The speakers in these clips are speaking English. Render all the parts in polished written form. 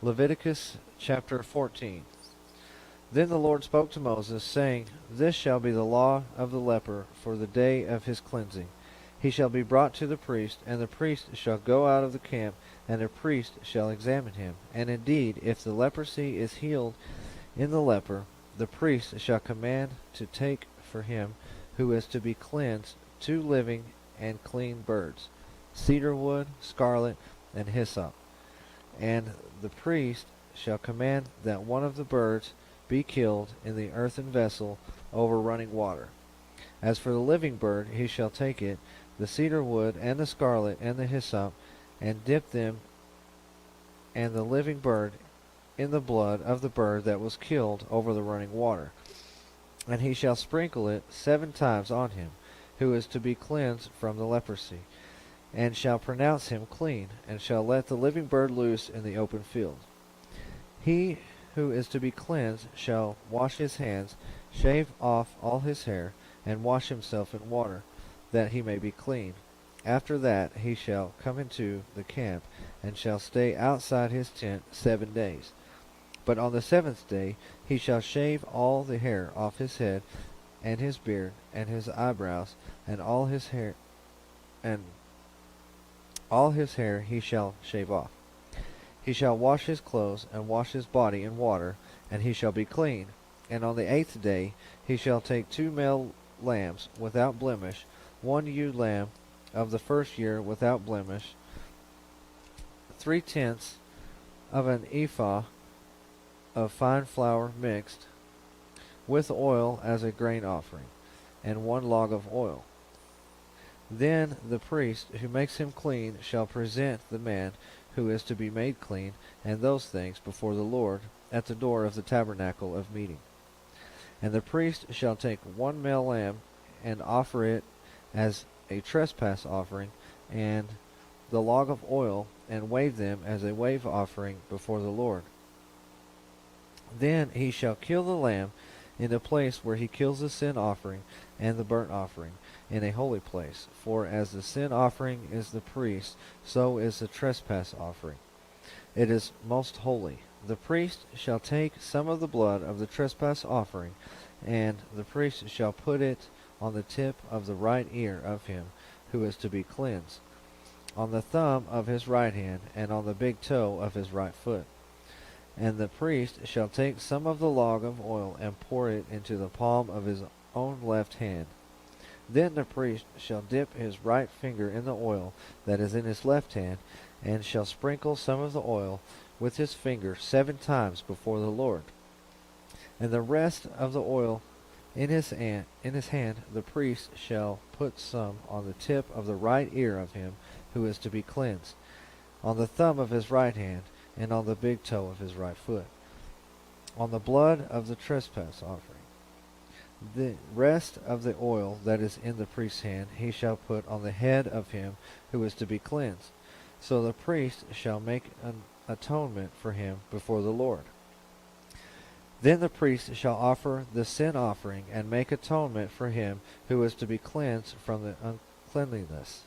Leviticus chapter 14. Then the Lord spoke to Moses, saying, This shall be the law of the leper for the day of his cleansing. He shall be brought to the priest, and the priest shall go out of the camp, and the priest shall examine him. And indeed, if the leprosy is healed in the leper, the priest shall command to take for him who is to be cleansed 2 living and clean birds, cedar wood, scarlet, and hyssop. And the priest shall command that one of the birds be killed in the earthen vessel over running water. As for the living bird, he shall take it, the cedar wood, and the scarlet, and the hyssop, and dip them and the living bird in the blood of the bird that was killed over the running water. And he shall sprinkle it 7 times on him, who is to be cleansed from the leprosy, and shall pronounce him clean, and shall let the living bird loose in the open field. He who is to be cleansed shall wash his hands, shave off all his hair, and wash himself in water, that he may be clean. After that he shall come into the camp, and shall stay outside his tent 7 days. But on the 7th day he shall shave all the hair off his head, and his beard, and his eyebrows, and all his hair he shall shave off. He shall wash his clothes, and wash his body in water, and he shall be clean. And on the 8th day he shall take 2 male lambs without blemish, 1 ewe lamb of the first year without blemish, 3/10 of an ephah of fine flour mixed with oil as a grain offering, and 1 log of oil. Then the priest who makes him clean shall present the man who is to be made clean and those things before the Lord at the door of the tabernacle of meeting. And the priest shall take 1 male lamb and offer it as a trespass offering, and the log of oil, and wave them as a wave offering before the Lord. Then he shall kill the lamb in the place where he kills the sin offering and the burnt offering, in a holy place. For as the sin offering is the priest, so is the trespass offering. It is most holy. The priest shall take some of the blood of the trespass offering, and the priest shall put it on the tip of the right ear of him who is to be cleansed, on the thumb of his right hand, and on the big toe of his right foot. And the priest shall take some of the log of oil and pour it into the palm of his own left hand. Then the priest shall dip his right finger in the oil that is in his left hand, and shall sprinkle some of the oil with his finger 7 times before the Lord. And the rest of the oil in his hand the priest shall put some on the tip of the right ear of him who is to be cleansed, on the thumb of his right hand, and on the big toe of his right foot, on the blood of the trespass offering. The rest of the oil that is in the priest's hand he shall put on the head of him who is to be cleansed. So the priest shall make an atonement for him before the Lord. Then the priest shall offer the sin offering and make atonement for him who is to be cleansed from the uncleanliness.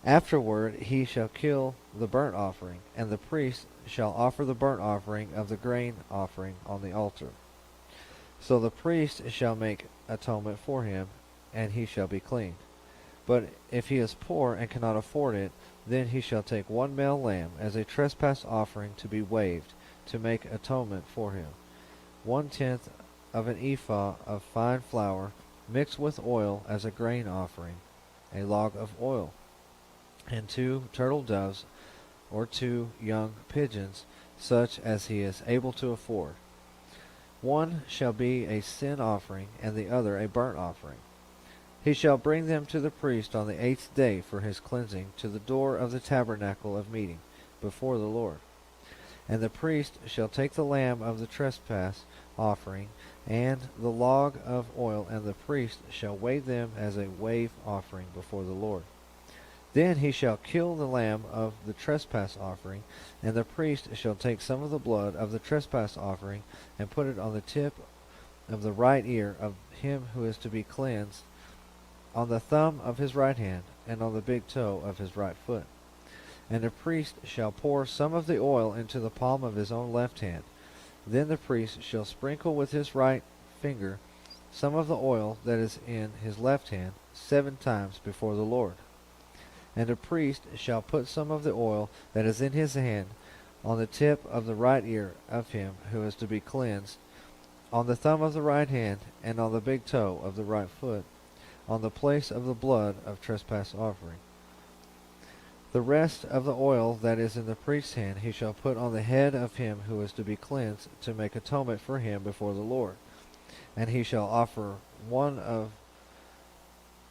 Afterward he shall kill the burnt offering, and the priest shall offer the burnt offering of the grain offering on the altar. So the priest shall make atonement for him, and he shall be clean. But if he is poor and cannot afford it, then he shall take 1 male lamb as a trespass offering to be waved, to make atonement for him, 1/10 of an ephah of fine flour mixed with oil as a grain offering, a log of oil, and 2 turtle doves or 2 young pigeons, such as he is able to afford. One shall be a sin offering, and the other a burnt offering. He shall bring them to the priest on the 8th day for his cleansing to the door of the tabernacle of meeting before the Lord. And the priest shall take the lamb of the trespass offering and the log of oil, and the priest shall wave them as a wave offering before the Lord. Then he shall kill the lamb of the trespass offering, and the priest shall take some of the blood of the trespass offering and put it on the tip of the right ear of him who is to be cleansed, on the thumb of his right hand, and on the big toe of his right foot. And the priest shall pour some of the oil into the palm of his own left hand. Then the priest shall sprinkle with his right finger some of the oil that is in his left hand 7 times before the Lord. And the priest shall put some of the oil that is in his hand on the tip of the right ear of him who is to be cleansed, on the thumb of the right hand, and on the big toe of the right foot, on the place of the blood of trespass offering. The rest of the oil that is in the priest's hand he shall put on the head of him who is to be cleansed, to make atonement for him before the Lord. And he shall offer one of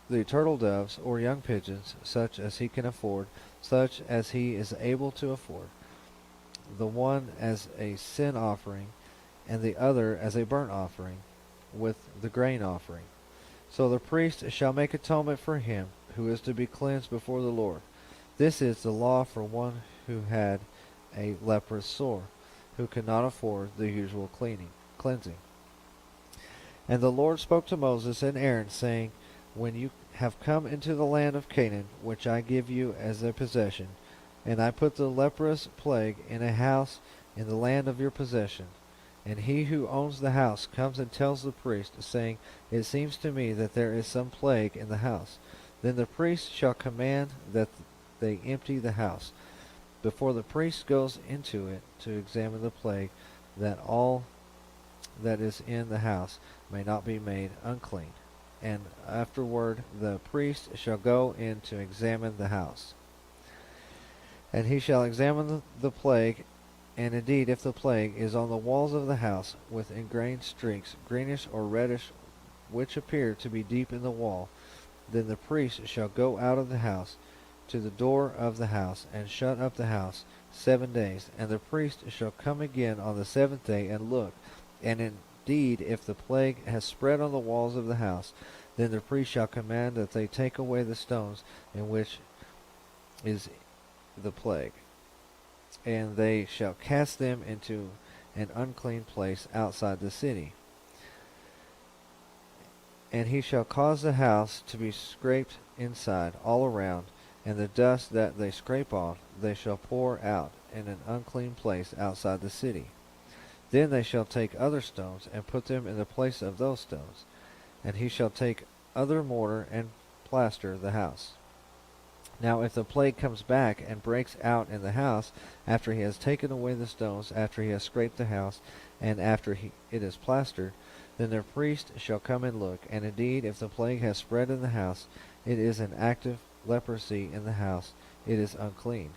the turtle doves or young pigeons, such as he can afford, such as he is able to afford, the one as a sin offering, and the other as a burnt offering, with the grain offering. So the priest shall make atonement for him who is to be cleansed before the Lord. This is the law for one who had a leprous sore, who could not afford the usual cleansing. And the Lord spoke to Moses and Aaron, saying, When you have come into the land of Canaan, which I give you as a possession, and I put the leprous plague in a house in the land of your possession, and he who owns the house comes and tells the priest, saying, It seems to me that there is some plague in the house, then the priest shall command that they empty the house, before the priest goes into it to examine the plague, that all that is in the house may not be made unclean. And afterward the priest shall go in to examine the house. And he shall examine the plague, and indeed if the plague is on the walls of the house, with ingrained streaks, greenish or reddish, which appear to be deep in the wall, then the priest shall go out of the house to the door of the house, and shut up the house 7 days. And the priest shall come again on the 7th day and look. And indeed, if the plague has spread on the walls of the house, then the priest shall command that they take away the stones in which is the plague, and they shall cast them into an unclean place outside the city. And he shall cause the house to be scraped inside all around, and the dust that they scrape off they shall pour out in an unclean place outside the city. Then they shall take other stones and put them in the place of those stones, and he shall take other mortar and plaster the house. Now if the plague comes back and breaks out in the house, after he has taken away the stones, after he has scraped the house, and after it is plastered, then the priest shall come and look. And indeed, if the plague has spread in the house, it is an active leprosy in the house, it is unclean.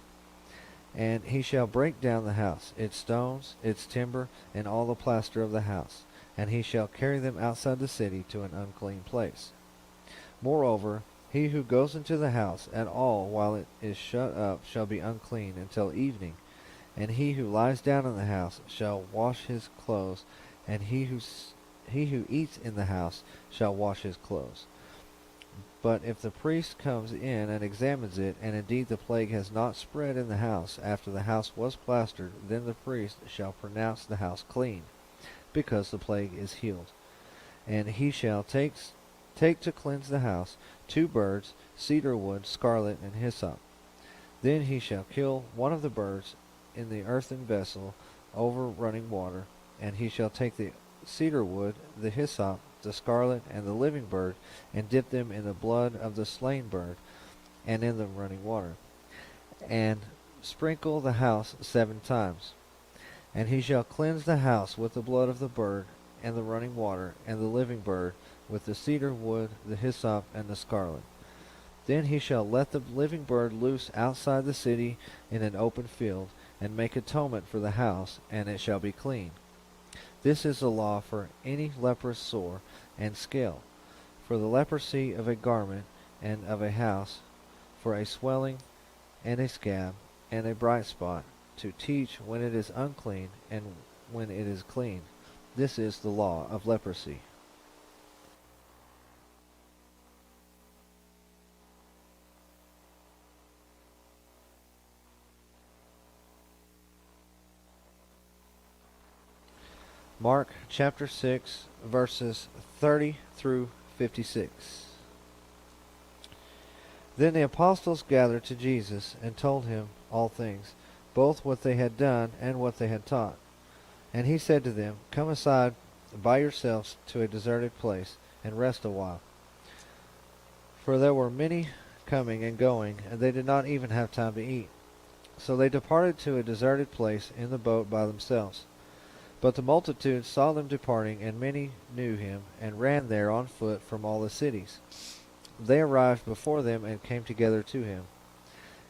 And he shall break down the house, its stones, its timber, and all the plaster of the house, and he shall carry them outside the city to an unclean place. Moreover, he who goes into the house at all while it is shut up shall be unclean until evening. And he who lies down in the house shall wash his clothes, and he who eats in the house shall wash his clothes. But if the priest comes in and examines it, and indeed the plague has not spread in the house after the house was plastered, then the priest shall pronounce the house clean, because the plague is healed. And he shall take to cleanse the house 2 birds, cedar wood, scarlet, and hyssop. Then he shall kill one of the birds in the earthen vessel over running water, and he shall take the cedar wood, the hyssop, the scarlet, and the living bird, and dip them in the blood of the slain bird, and in the running water, and sprinkle the house 7 times. And he shall cleanse the house with the blood of the bird, and the running water, and the living bird, with the cedar wood, the hyssop, and the scarlet. Then he shall let the living bird loose outside the city in an open field, and make atonement for the house, and it shall be clean. This is the law for any leprous sore and scale, for the leprosy of a garment and of a house, for a swelling and a scab and a bright spot, to teach when it is unclean and when it is clean. This is the law of leprosy. Mark chapter 6, verses 30 through 56. Then the apostles gathered to Jesus and told him all things, both what they had done and what they had taught. And he said to them, "Come aside by yourselves to a deserted place, and rest a while." For there were many coming and going, and they did not even have time to eat. So they departed to a deserted place in the boat by themselves. But the multitude saw them departing, and many knew him, and ran there on foot from all the cities. They arrived before them and came together to him.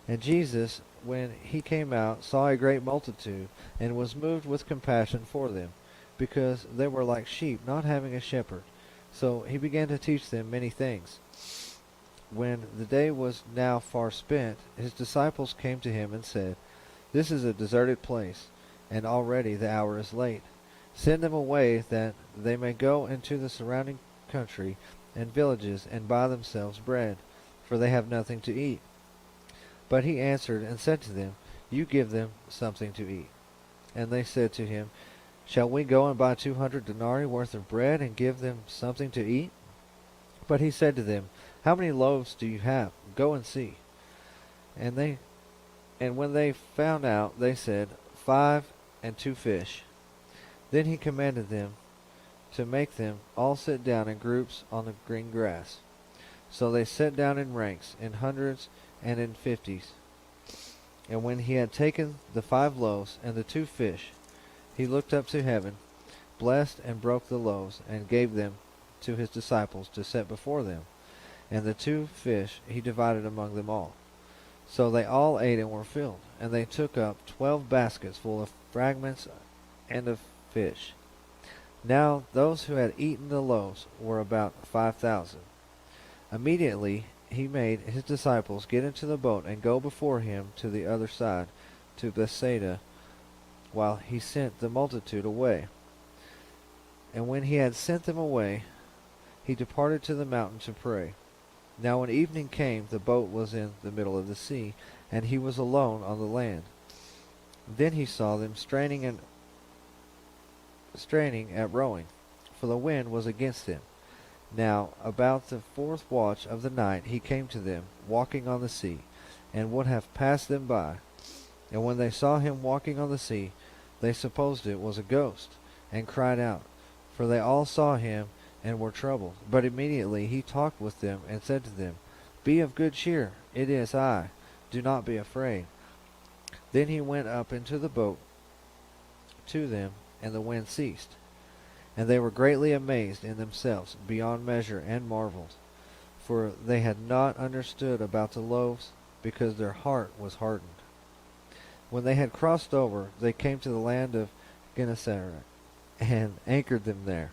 And Jesus, when he came out, saw a great multitude, and was moved with compassion for them, because they were like sheep not having a shepherd. So he began to teach them many things. When the day was now far spent, his disciples came to him and said, "This is a deserted place, and already the hour is late. Send them away that they may go into the surrounding country and villages and buy themselves bread, for they have nothing to eat." But he answered and said to them, "You give them something to eat." And they said to him, "Shall we go and buy 200 denarii worth of bread and give them something to eat?" But he said to them, "How many loaves do you have? Go and see." And when they found out, they said, 5 and 2 fish. Then he commanded them to make them all sit down in groups on the green grass. So they sat down in ranks, in hundreds and in fifties. And when he had taken the 5 loaves and the 2 fish, he looked up to heaven, blessed and broke the loaves, and gave them to his disciples to set before them. And the 2 fish he divided among them all. So they all ate and were filled. And they took up 12 baskets full of fragments and of fish. Now those who had eaten the loaves were about 5,000. Immediately he made his disciples get into the boat and go before him to the other side, to Bethsaida, while he sent the multitude away. And when he had sent them away, he departed to the mountain to pray. Now when evening came, the boat was in the middle of the sea, and he was alone on the land. Then he saw them straining at rowing, for the wind was against them. Now about the 4th watch of the night he came to them, walking on the sea, and would have passed them by. And when they saw him walking on the sea, they supposed it was a ghost, and cried out, for they all saw him and were troubled. But immediately he talked with them, and said to them, "Be of good cheer, it is I, do not be afraid." Then he went up into the boat to them, and the wind ceased. And they were greatly amazed in themselves beyond measure, and marveled. For they had not understood about the loaves, because their heart was hardened. When they had crossed over, they came to the land of Gennesaret, and anchored them there.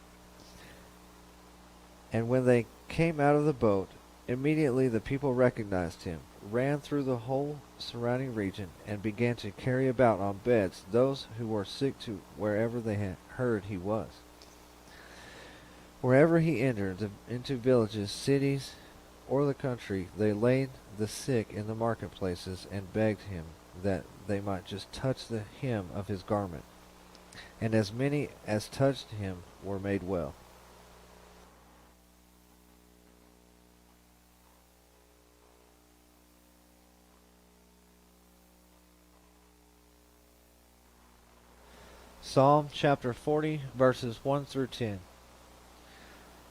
And when they came out of the boat, immediately the people recognized him, ran through the whole surrounding region, and began to carry about on beds those who were sick to wherever they had heard he was. Wherever he entered into villages, cities, or the country, they laid the sick in the marketplaces and begged him that they might just touch the hem of his garment. And as many as touched him were made well. Psalm chapter 40, verses 1 through 10.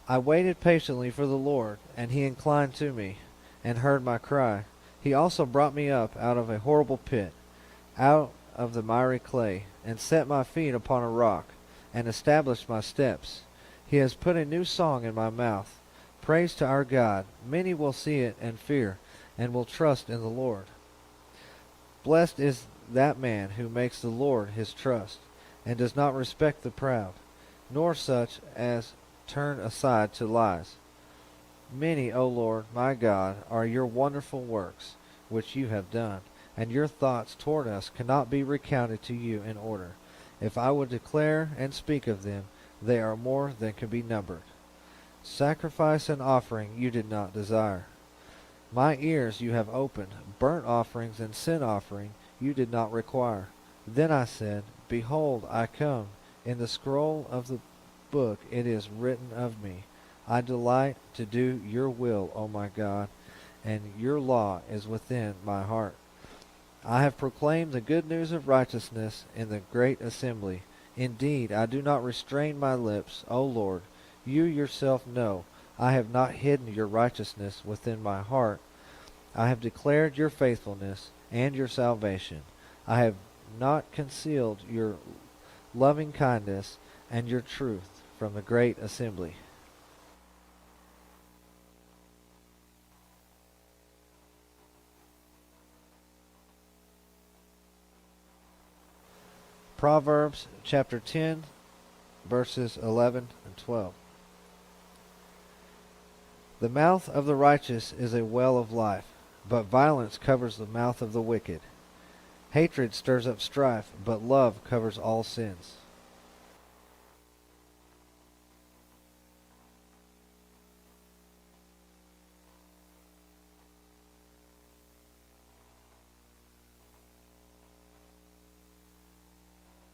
I waited patiently for the Lord, and he inclined to me, and heard my cry. He also brought me up out of a horrible pit, out of the miry clay, and set my feet upon a rock, and established my steps. He has put a new song in my mouth, praise to our God. Many will see it and fear, and will trust in the Lord. Blessed is that man who makes the Lord his trust, and does not respect the proud, nor such as turn aside to lies. Many, O Lord, my God, are your wonderful works which you have done, and your thoughts toward us cannot be recounted to you in order. If I would declare and speak of them, they are more than can be numbered. Sacrifice and offering you did not desire. My ears you have opened, burnt offerings and sin offering you did not require. Then I said, Behold, I come. In the scroll of the book it is written of me, I delight to do your will, O my God. and your law is within my heart. I have proclaimed the good news of righteousness in the great assembly. Indeed, I do not restrain my lips, O Lord. You yourself know I have not hidden your righteousness within my heart. I have declared your faithfulness and your salvation. I have not concealed your loving kindness and your truth from the great assembly. Proverbs chapter 10, verses 11 and 12. The mouth of the righteous is a well of life, but violence covers the mouth of the wicked. Hatred stirs up strife, but love covers all sins.